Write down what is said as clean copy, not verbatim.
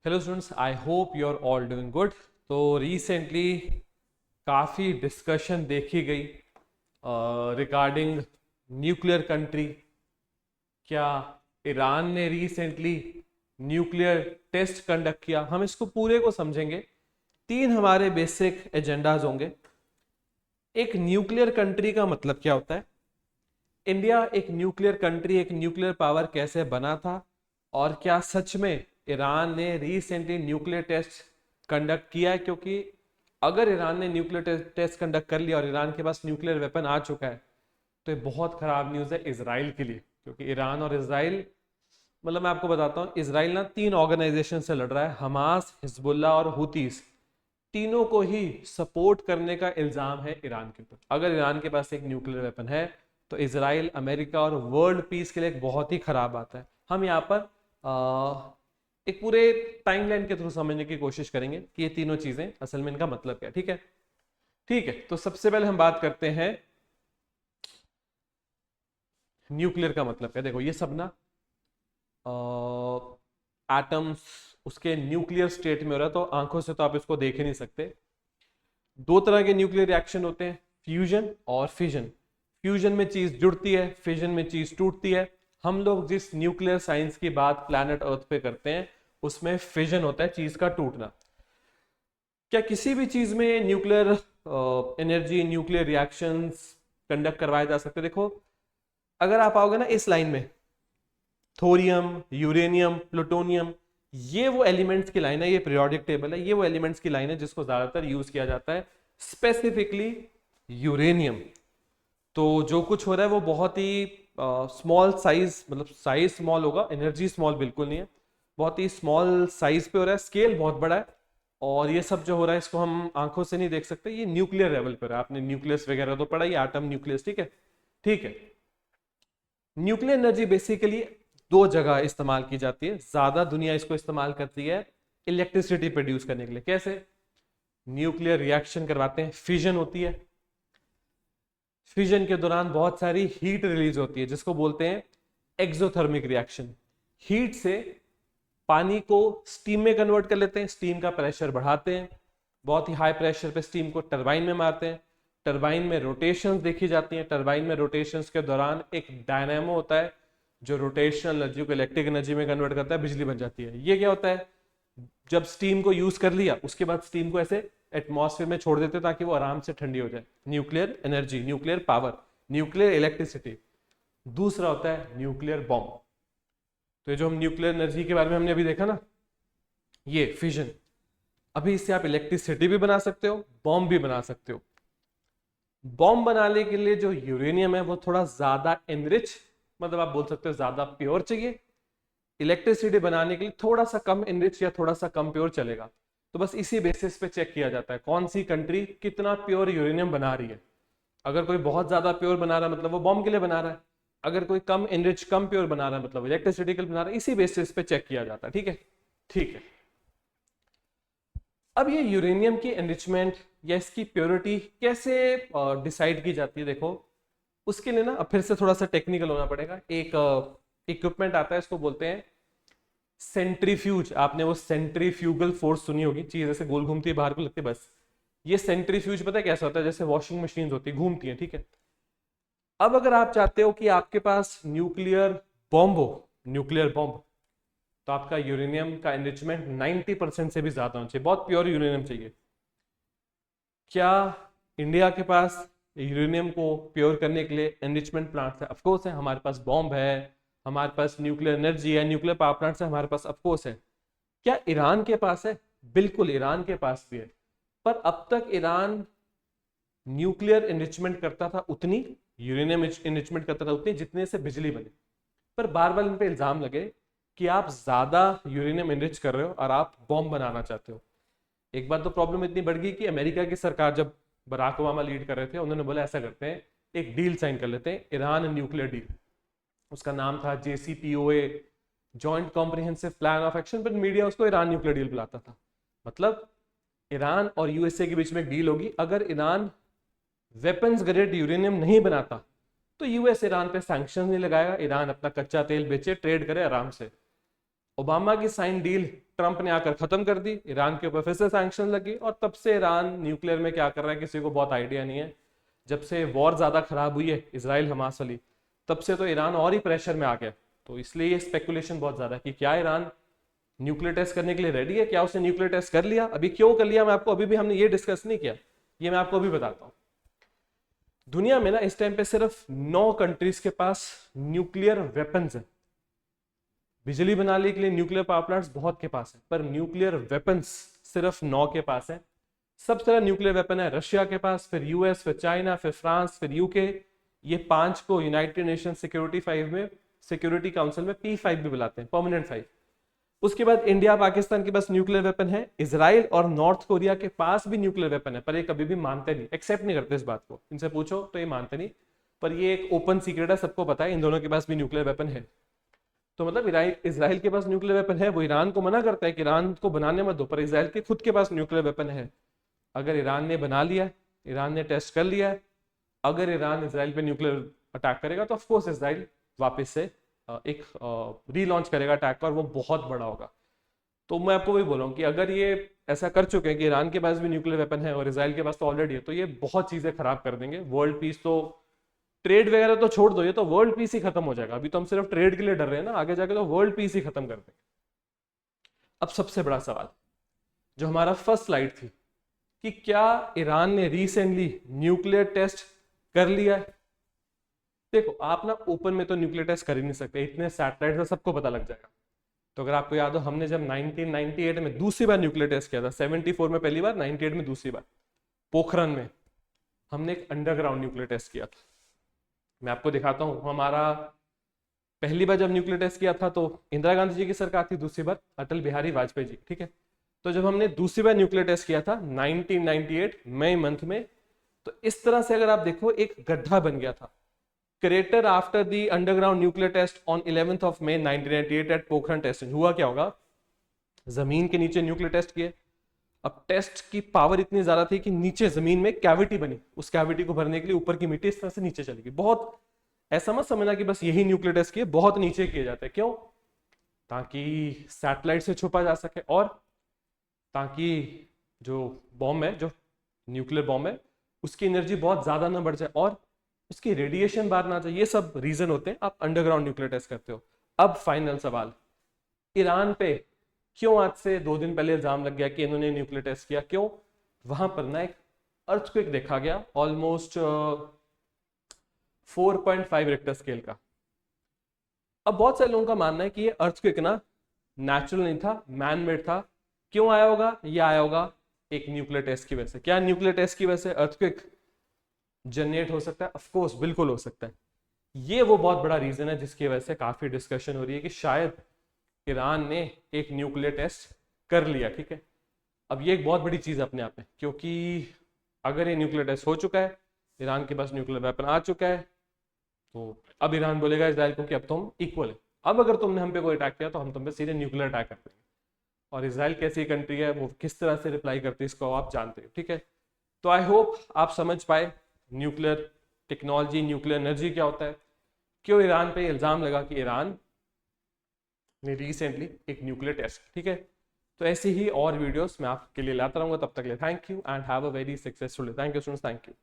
Hello students, I hope you are all doing good. तो recently काफ़ी discussion देखी गई रिगार्डिंग न्यूक्लियर कंट्री। क्या ईरान ने रिसेंटली न्यूक्लियर टेस्ट कंडक्ट किया? हम इसको पूरे को समझेंगे। तीन हमारे बेसिक एजेंडाज होंगे। एक, न्यूक्लियर कंट्री का मतलब क्या होता है, इंडिया एक न्यूक्लियर कंट्री, एक न्यूक्लियर पावर कैसे बना था, और क्या सच में ईरान ने रिसेंटली न्यूक्लियर टेस्ट कंडक्ट किया है? क्योंकि अगर ईरान ने न्यूक्लियर टेस्ट कंडक्ट कर लिया और ईरान के पास न्यूक्लियर वेपन आ चुका है, तो ये बहुत खराब न्यूज़ है इसराइल के लिए। क्योंकि ईरान और इसराइल, मतलब मैं आपको बताता हूँ, इसराइल ना तीन ऑर्गेनाइजेशन से लड़ रहा है, हमास, हिजबुल्ला और हुतीस। तीनों को ही सपोर्ट करने का इल्जाम है ईरान के ऊपर। अगर ईरान के पास एक न्यूक्लियर वेपन है तो इसराइल, अमेरिका और वर्ल्ड पीस के लिए एक बहुत ही खराब बात है। हम यहाँ पर एक पूरे टाइमलाइन के थ्रू समझने की कोशिश करेंगे कि ये तीनों चीजें असल में इनका मतलब क्या है। ठीक है, ठीक है। तो सबसे पहले हम बात करते हैं न्यूक्लियर का मतलब क्या। देखो, ये सब ना एटम्स उसके न्यूक्लियर स्टेट में हो रहा है, तो आंखों से तो आप इसको देख ही नहीं सकते। दो तरह के न्यूक्लियर रिएक्शन होते हैं, फ्यूजन और फिजन। फ्यूजन में चीज जुड़ती है, फिजन में चीज टूटती है। हम लोग जिस न्यूक्लियर साइंस की बात प्लैनेट अर्थ पे करते हैं, उसमें फिजन होता है, चीज का टूटना। क्या किसी भी चीज में nuclear energy, nuclear reactions conduct करवाए जा सकते हैं? देखो, अगर आप आओगे ना इस लाइन में, थोरियम, यूरेनियम, प्लूटोनियम, ये वो एलिमेंट्स की लाइन है, ये पीरियोडिक टेबल है, ये वो एलिमेंट्स की लाइन है जिसको ज्यादातर यूज किया जाता है, स्पेसिफिकली यूरेनियम। तो जो कुछ हो रहा है वो बहुत ही स्मॉल साइज, मतलब साइज स्मॉल होगा, एनर्जी स्मॉल बिल्कुल नहीं है, बहुत ही स्मॉल साइज पे हो रहा है, स्केल बहुत बड़ा है। और ये सब जो हो रहा है इसको हम आंखों से नहीं देख सकते, ये न्यूक्लियर लेवल पर है। आपने न्यूक्लियस वगैरह तो पढ़ा, ये एटम न्यूक्लियस, ठीक है, ठीक है। न्यूक्लियर एनर्जी बेसिकली दो जगह इस्तेमाल की जाती है, ज्यादा दुनिया इसको इस्तेमाल करती है इलेक्ट्रिसिटी प्रोड्यूस करने के लिए। कैसे? न्यूक्लियर रिएक्शन करवाते हैं, फिजन होती है, फिजन के दौरान बहुत सारी हीट रिलीज होती है जिसको बोलते हैं एक्सोथर्मिक रिएक्शन। हीट से पानी को स्टीम में कन्वर्ट कर लेते हैं, स्टीम का प्रेशर बढ़ाते हैं, बहुत ही हाई प्रेशर पे स्टीम को टरबाइन में मारते हैं, टरबाइन में रोटेशंस देखी जाती हैं, टरबाइन में रोटेशंस के दौरान एक डायनेमो होता है जो रोटेशनल एनर्जी को इलेक्ट्रिक एनर्जी में कन्वर्ट करता है, बिजली बन जाती है। ये क्या होता है, जब स्टीम को यूज कर लिया उसके बाद स्टीम को ऐसे एटमॉस्फेयर में छोड़ देते ताकि वो आराम से ठंडी हो जाए। Nuclear energy, nuclear power, nuclear electricity. दूसरा होता है न्यूक्लियर बॉम्ब। तो ये जो हम न्यूक्लियर एनर्जी के बारे में हमने अभी देखा ना, ये फिजन, अभी इससे आप इलेक्ट्रिसिटी भी बना सकते हो, बॉम्ब भी बना सकते हो। बॉम्ब बनाने के लिए जो यूरेनियम है वो थोड़ा ज्यादा एनरिच, मतलब आप बोल सकते हो ज्यादा प्योर चाहिए। इलेक्ट्रिसिटी बनाने के लिए थोड़ा सा कम एनरिच या थोड़ा सा कम प्योर चलेगा। तो बस इसी बेसिस पे चेक किया जाता है कौन सी कंट्री कितना प्योर यूरेनियम बना रही है। अगर कोई बहुत ज्यादा प्योर बना रहा है मतलब वो बॉम्ब के लिए बना रहा है, अगर कोई कम एनरिच, कम प्योर बना रहा है मतलब इलेक्ट्रिसिटी के लिए बना रहा है। इसी बेसिस पे चेक किया जाता है, ठीक है, ठीक है। अब ये यूरेनियम की एनरिचमेंट या इसकी प्योरिटी कैसे डिसाइड की जाती है? देखो, उसके लिए ना अब फिर से थोड़ा सा टेक्निकल होना पड़ेगा। एक इक्विपमेंट आता है, इसको बोलते हैं सेंट्रीफ्यूज। आपने वो सेंट्रीफ्यूगल फोर्स सुनी होगी, चीज ऐसे गोल घूमती है, बाहर को लगती है, बस। ये सेंट्रीफ्यूज पता है कैसा होता है? जैसे वॉशिंग मशीन होती है, घूमती है, ठीक है। अब अगर आप चाहते हो कि आपके पास न्यूक्लियर बॉम्ब हो, न्यूक्लियर बॉम्ब, तो आपका यूरेनियम का एनरिचमेंट 90% से भी ज्यादा होना चाहिए, बहुत प्योर यूरेनियम चाहिए। क्या इंडिया के पास यूरेनियम को प्योर करने के लिए एनरिचमेंट प्लांट्स है? ऑफकोर्स है, हमारे पास बॉम्ब है, हमारे पास न्यूक्लियर एनर्जी है, न्यूक्लियर पावर प्लांट्स है हमारे पास, ऑफकोर्स है। क्या ईरान के पास है? बिल्कुल, ईरान के पास भी है। पर अब तक ईरान न्यूक्लियर एनरिचमेंट करता था उतनी, यूरेनियम एनरिचमेंट करता था उतनी जितने से बिजली बने। पर बार बार इन पे इल्जाम लगे कि आप ज्यादा यूरेनियम एनरिच कर रहे हो और आप बॉम्ब बनाना चाहते हो। एक बार तो प्रॉब्लम इतनी बढ़ गई कि अमेरिका की सरकार, जब बराक ओबामा लीड कर रहे थे, उन्होंने बोला ऐसा करते हैं, एक डील साइन कर लेते हैं, ईरान न्यूक्लियर डील। उसका नाम था JCPOA, joint comprehensive plan of action, पर मीडिया उसको ईरान न्यूक्लियर डील बुलाता था। मतलब ईरान और यूएसए के बीच में एक डील होगी, अगर ईरान वेपन्स ग्रेड यूरेनियम नहीं बनाता तो यूएस ईरान पे सैंक्शन नहीं लगाएगा, ईरान अपना कच्चा तेल बेचे, ट्रेड करे आराम से। ओबामा की साइन डील ट्रंप ने आकर खत्म कर दी, ईरान के ऊपर फिर से सैंक्शन लगी और तब से ईरान न्यूक्लियर में क्या कर रहा है किसी को बहुत आइडिया नहीं है। जब से वॉर ज्यादा खराब हुई है इजराइल हमास वाली, तब से तो ईरान और ही प्रेशर में आ गया। तो इसलिए ये स्पेकुलेशन बहुत ज्यादा है कि क्या ईरान न्यूक्लियर टेस्ट करने के लिए रेडी है, क्या उसने न्यूक्लियर टेस्ट कर लिया। अभी क्यों कर लिया मैं आपको अभी भी हमने ये डिस्कस नहीं किया, ये मैं आपको अभी बताता हूं। दुनिया में ना इस टाइम पे सिर्फ 9 कंट्रीज के पास न्यूक्लियर वेपन्स है। बिजली बनाने के लिए न्यूक्लियर पावर प्लांट्स बहुत के पास है, पर न्यूक्लियर वेपन्स सिर्फ 9 के पास है। सबसे ज्यादा न्यूक्लियर वेपन है रशिया के पास, फिर यूएस, फिर चाइना, फिर फ्रांस, फिर यूके। ये 5 को यूनाइटेड नेशन सिक्योरिटी काउंसिल में P5 भी बुलाते हैं, परमानेंट 5। उसके बाद इंडिया पाकिस्तान के पास न्यूक्लियर वेपन है, इजराइल और नॉर्थ कोरिया के पास भी न्यूक्लियर वेपन है, पर ये कभी भी मानते नहीं, एक्सेप्ट नहीं करते इस बात को। इनसे पूछो तो ये मानते नहीं, पर ये एक ओपन सीक्रेट है, सबको पता है इन दोनों के पास भी न्यूक्लियर वेपन है। तो मतलब इजराइल के पास न्यूक्लियर वेपन है, वो ईरान को मना करता है कि ईरान को बनाने मत दो, पर इजराइल के खुद के पास न्यूक्लियर वेपन है। अगर ईरान ने बना लिया, ईरान ने टेस्ट कर लिया, अगर ईरान इजराइल पे न्यूक्लियर अटैक करेगा तो ऑफकोर्स इजराइल वापस से एक रीलॉन्च करेगा अटैक का, और वो बहुत बड़ा होगा। तो मैं आपको वही बोल रहा हूँ कि अगर ये ऐसा कर चुके हैं कि ईरान के पास भी न्यूक्लियर वेपन है और इजराइल के पास तो ऑलरेडी है, तो ये बहुत चीजें खराब कर देंगे। वर्ल्ड पीस तो, ट्रेड वगैरह तो छोड़ दो, ये तो वर्ल्ड पीस ही खत्म हो जाएगा। अभी तो हम सिर्फ ट्रेड के लिए डर रहे हैं ना, आगे जाके तो वर्ल्ड पीस ही खत्म कर देंगे। अब सबसे बड़ा सवाल, जो हमारा फर्स्ट स्लाइड थी कि क्या ईरान ने रिसेंटली न्यूक्लियर टेस्ट कर लिया है। देखो आप ना ओपन में तो न्यूक्लियर टेस्ट कर ही नहीं सकते, इतने सैटेलाइट से सबको पता लग जाएगा। तो अगर आपको याद हो, हमने जब 1998 में दूसरी बार न्यूक्लियर टेस्ट किया था, 74 में पहली बार, 98 में दूसरी बार, पोखरण में हमने एक अंडरग्राउंड न्यूक्लियर टेस्ट किया था। मैं आपको दिखाता हूं, हमारा पहली बार जब न्यूक्लियर टेस्ट किया था तो इंदिरा गांधी जी की सरकार थी, दूसरी बार अटल बिहारी वाजपेयी जी, ठीक है। तो जब हमने दूसरी बार न्यूक्लियर टेस्ट किया था 1998 मई मंथ में, तो इस तरह से अगर आप देखो एक गड्ढा बन गया था, crater after the underground nuclear test on 11th of May 1998 at Pokhran testing. हुआ क्या होगा, जमीन के नीचे न्यूक्लियर टेस्ट किए, अब टेस्ट की पावर इतनी ज्यादा थी कि नीचे जमीन में कैविटी बनी, उस कैविटी को भरने के लिए ऊपर की मिट्टी इस तरह से नीचे चली गई। बहुत ऐसा मत समझना कि बस यही न्यूक्लियर टेस्ट किए, बहुत नीचे किए जाते हैं। क्यों? ताकि सैटेलाइट से छुपा जा सके, और ताकि जो बॉम्ब है, जो न्यूक्लियर बॉम्ब है, उसकी एनर्जी बहुत ज्यादा ना बढ़ जाए और उसकी रेडिएशन बाहर ना जाए। ये सब रीजन होते हैं आप अंडरग्राउंड न्यूक्लियर टेस्ट करते हो। अब फाइनल सवाल, ईरान पे क्यों आज से 2 दिन पहले इल्जाम लग गया कि इन्होंने न्यूक्लियर टेस्ट किया? क्यों? वहां पर ना एक अर्थक्वेक देखा गया, ऑलमोस्ट 4.5 रिक्टर स्केल का। अब बहुत सारे लोगों का मानना है कि ये अर्थक्वेक ना नेचुरल नहीं था, मैन मेड था। क्यों आया होगा? ये आया होगा एक न्यूक्लियर टेस्ट की वजह से। क्या न्यूक्लियर टेस्ट की वजह से अर्थक्वेक जनरेट हो सकता है? ऑफ कोर्स, बिल्कुल हो सकता है। ये वो बहुत बड़ा रीजन है जिसकी वजह से काफी डिस्कशन हो रही है कि शायद ईरान ने एक न्यूक्लियर टेस्ट कर लिया, ठीक है। अब ये एक बहुत बड़ी चीज अपने आप में, क्योंकि अगर ये न्यूक्लियर टेस्ट हो चुका है, ईरान के पास न्यूक्लियर वेपन आ चुका है, तो अब ईरान बोलेगा इजराइल को कि अब तो हम इक्वल है, अब अगर तुमने हम पे कोई अटैक किया तो हम तुम पे सीधे न्यूक्लियर अटैक कर देंगे। और इजराइल कैसी कंट्री है, वो किस तरह से रिप्लाई करती है इसको आप जानते हो, ठीक है। तो आई होप आप समझ पाए न्यूक्लियर टेक्नोलॉजी, न्यूक्लियर एनर्जी क्या होता है, क्यों ईरान पे इल्जाम लगा कि ईरान ने रिसेंटली एक न्यूक्लियर टेस्ट, ठीक है। तो ऐसी ही और वीडियोस मैं आपके लिए लाता रहूंगा। तब तक के लिए thank you and have a very successful day. Thank you students, thank you.